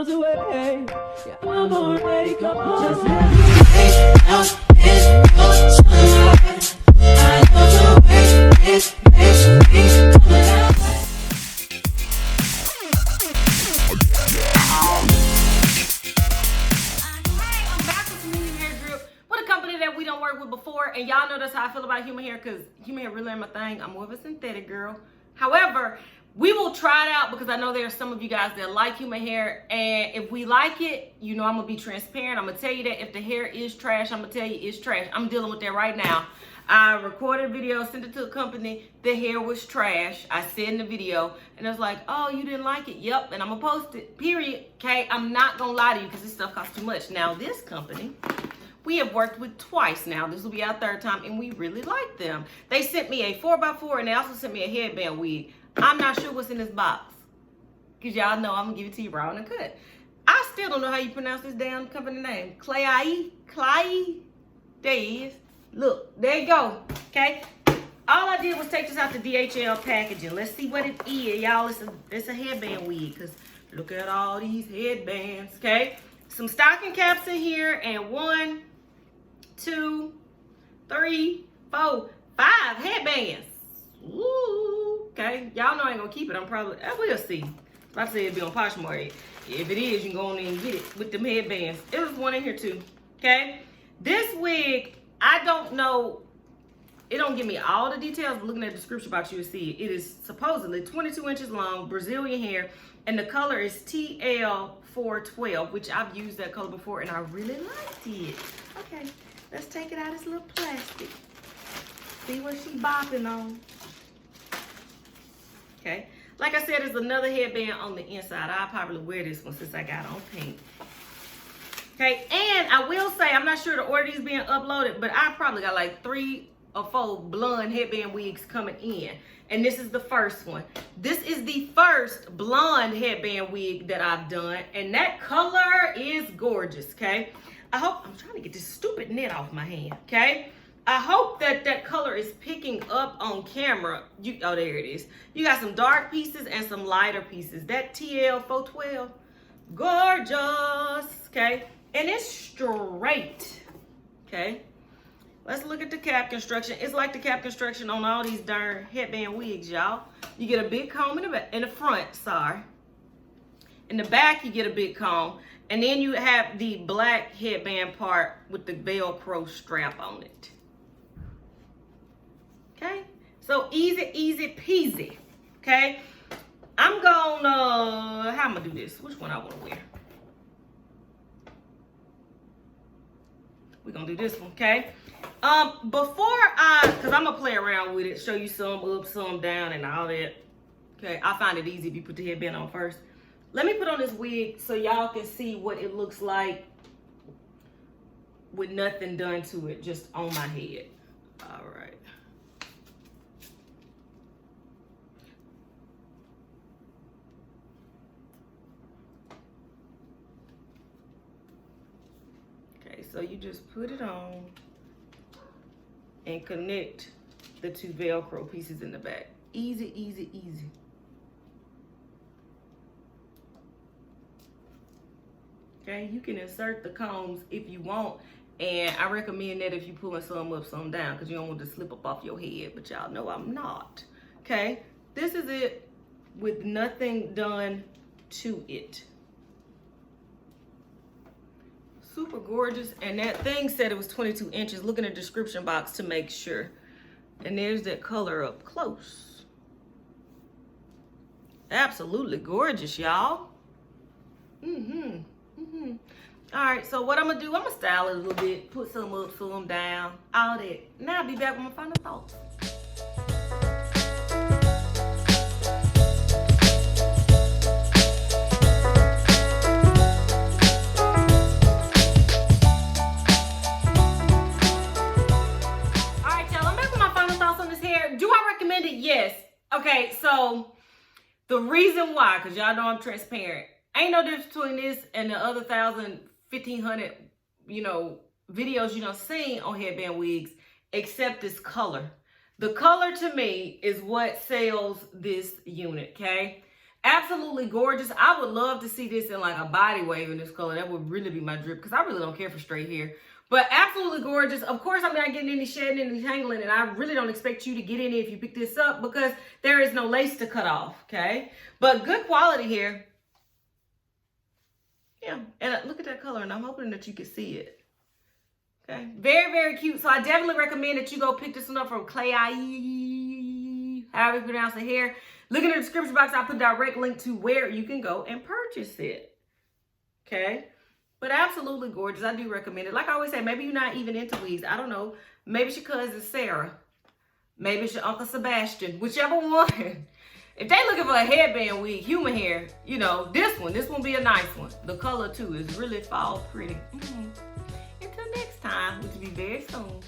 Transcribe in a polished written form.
miles away. Yeah, I'm already gone. Just before, and y'all know that's how I feel about human hair, because human hair really ain't my thing. I'm more of a synthetic girl. However, we will try it out because I know there are some of you guys that like human hair, and if we like it, you know I'm gonna be transparent. I'm gonna tell you that if the hair is trash, I'm gonna tell you it's trash. I'm dealing with that right now. I recorded a video, sent it to the company. The hair was trash. I said in the video, and it was like, oh, you didn't like it? Yep, and I'm gonna post it, period. Okay, I'm not gonna lie to you because this stuff costs too much. Now this company, we have worked with twice now. This will be our third time, and we really like them. They sent me a 4x4, and they also sent me a headband wig. I'm not sure what's in this box, because y'all know I'm going to give it to you raw and uncut. I still don't know how you pronounce this damn company name. KlaiyiYTB. There he is. Look, there you go. Okay? All I did was take this out the DHL packaging. Let's see what it is, y'all. It's a headband wig, because look at all these headbands, okay? Some stocking caps in here, and 1, 2, 3, 4, 5 headbands. Ooh, okay. Y'all know I ain't gonna keep it. I will see. I say it'd be on Poshmark. If it is, you can go on in and get it with them headbands. It was one in here too, okay? This wig, I don't know. It don't give me all the details, but looking at the description box, you will see it. It is supposedly 22 inches long, Brazilian hair, and the color is TL412, which I've used that color before, and I really liked it. Okay, let's take it out of this little plastic. See what she's bopping on. Okay, like I said, there's another headband on the inside. I'll probably wear this one since I got on pink. Okay, and I will say, I'm not sure the order is being uploaded, but I probably got like 3 or 4 blonde headband wigs coming in, and this is the first one. This is the first blonde headband wig that I've done, and that color is gorgeous. Okay, I'm trying to get this stupid net off my hand. Okay, I hope that color is picking up on camera. Oh, there it is. You got some dark pieces and some lighter pieces. That TL412, gorgeous. Okay, and it's straight. Okay, let's look at the cap construction. It's like the cap construction on all these darn headband wigs, y'all. You get a big comb in the front, sorry. In the back, you get a big comb. And then you have the black headband part with the Velcro strap on it. Okay? So easy, easy peasy. Okay? I'm gonna, how I'm gonna do this? Which one I wanna wear? We're gonna do this one, okay? Because I'm gonna play around with it, show you some up, some down, and all that. Okay, I find it easy if you put the headband on first. Let me put on this wig so y'all can see what it looks like with nothing done to it, just on my head. All right. Okay, so you just put it on and connect the 2 Velcro pieces in the back. Easy, easy, easy. Okay, you can insert the combs if you want, and I recommend that if you're pulling some up, some down, because you don't want to slip up off your head, but y'all know I'm not. Okay, this is it with nothing done to it. Super gorgeous, and that thing said it was 22 inches. Look in the description box to make sure. And there's that color up close. Absolutely gorgeous, y'all. All right, so what I'm gonna do, I'm gonna style it a little bit, put some up, some down, all that. Now I'll be back with my final thoughts. All right, y'all, I'm back with my final thoughts on this hair. Do I recommend it? Yes. Okay, so the reason why, because y'all know I'm transparent, ain't no difference between this and the other 1,500, videos you done seen on headband wigs, except this color. The color to me is what sells this unit, okay? Absolutely gorgeous. I would love to see this in like a body wave in this color. That would really be my drip because I really don't care for straight hair. But absolutely gorgeous. Of course, I'm not getting any shedding and any tangling, and I really don't expect you to get any if you pick this up because there is no lace to cut off, okay? But good quality here. Yeah, and look at that color, and I'm hoping that you can see it. Okay, very, very cute. So I definitely recommend that you go pick this one up from KlaiyiYTB, however you pronounce the hair. Look in the description box. I'll put a direct link to where you can go and purchase it. Okay, but absolutely gorgeous. I do recommend it. Like I always say, maybe you're not even into wigs. I don't know. Maybe it's your cousin Sarah. Maybe it's your Uncle Sebastian. Whichever one. If they looking for a headband wig, human hair, you know, this one be a nice one. The color too is really fall pretty. Until next time, which will be very soon.